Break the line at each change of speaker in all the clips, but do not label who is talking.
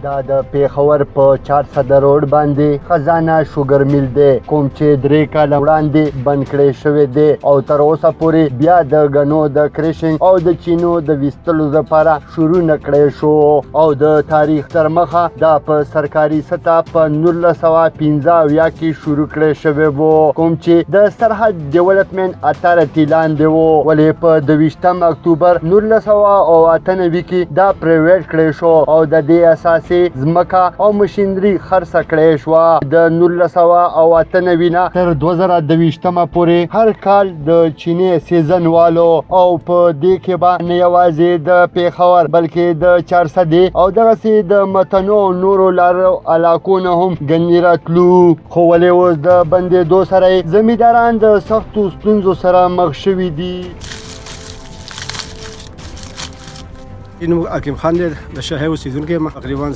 دا د پېښور په چارسدہ روډ باندې خزانہ شوگرمل دی کوم چې 3 کاله وړاندې بند کړی شوی دی او تر اوسه پورې بیا د غنو د کریشنګ او د چینو د ویستلو لپاره شروع نه کړی شو او د تاریخ تر مخه دا په سرکاري سطح په 1915 کې شروع کړی شوی و کوم چې د سرحد ډیولپمنٹ اتارټي لاندې و ولې په 22 اکتوبر 1998 کې دا پرایویټ کړی شو او د دې اساسي زمکا او مشینری خرڅه کړې شو د 1998 نه تر 2022 پورې هر کال د چینې سیزن والو او په دې کې به نه یوازې د پېښور بلکې د چارسدې او دغسې د متنو نورو لارو علاقو نه هم ګنې راتلو خو ولې اوس د بندېدو سره زمینداران د سختو ستونزو سره مخ شوي دي.
اینو حکیم خان دی د شاهي اوسیدونکی یم تقریبا د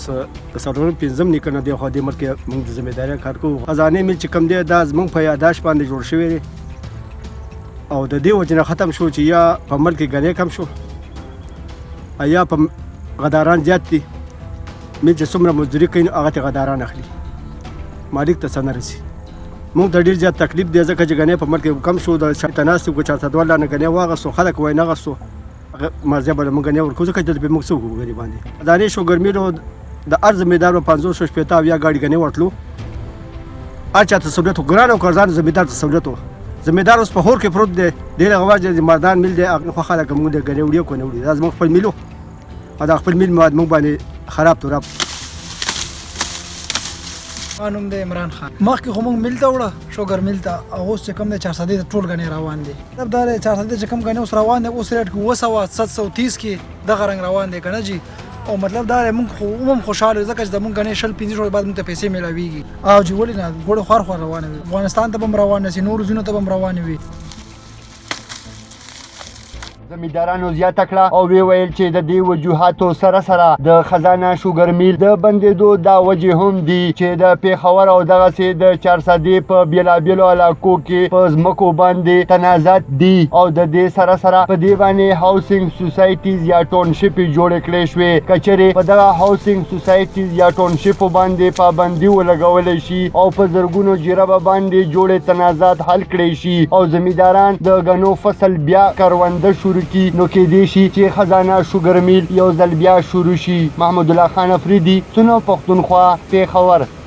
څلورم پنځم نیکه نه دېخوا دې ملک کې موږ د ذمهدارۍ کار کوو. خزانې مل چې کوم دی دا زموږ په یاداشت باندې جوړ شوی دی او د دې وجې نه ختم شو چې یا په ملک کې ګنې کم شو یا په غداران زیات دي مل چې څومره مزدوري کوي نو هغه ته غداران اخلي مالک ته څه نه رسي. موږ ته ډېر زیات تکلیف دی ځکه چې ګنې په ملک کې کم شو د تناسب کو چارسدوال نه ګنې واغستو خلک وای نه غستو مازه بل مونږ نه ورکو ځکه چې به موږ څه وکړو غریب باندې ادارې شوګرمل د ارز میدان 500 شپېته یا گاډي غنې ورتلو اچھا ته سہولت ګران او قرضان زمیندار ته سہولت زمیندار اوس په هور کې پروت دی ډېر غواړي چې مردان مل دی خو خلک موږ د غنې وړي کو نه وړي دا زموږ خپل ملو دا خپل مل مواد موږ باندې خراب توراب.
نوم دی عمران خان مخکې خو موږ مل ته وړه شوګرمل ته او اوس چې کوم دی چارسدې ته ټول غنې روان دي مطلب دا دی چارسدې چې کوم غنې اوس روان دی اوس ریټ کې 730 کې دغه رنګ روان دی که نه جي او مطلب دا دی موږ خو هم خوشحاله یو ځکه چې زموږ غنې 15 ورځې بعد موږ ته پیسې میلاویږي او چې ولې نه ګوړې خوار خوار روانې وي افغانستان ته به هم روانې سي نورو ځایونو ته به هم روانې وي.
زمیندارانو زیاته کړه او وی ویل چې د دې وجوهاتو سره سره د خزانه شوګرمل د بندېدو دا وجې هم دي چې د پېښور او دغسې د چارسدې په بېلابېلو علاقو کې په ځمکو باندې تنازعات دي او د دې سره سره په دې باندې هاوسنګ سوسایټیز یا ټاونشپې جوړې کړې شوې که چېرې په دغه هاوسنګ سوسایټیز یا ټاونشپو باندې پابندي ولګولی شي او په زرګونو جربه باندې جوړې تنازعات حل کړی شي او زمینداران د غنو فصل بیا کرونده شروع کی نو کې دی شي چې خزانه شوګرمل یو ځل بیا شروع شي. محمد، الله خان، آفریدی، سونو، پختونخوا، پېښور.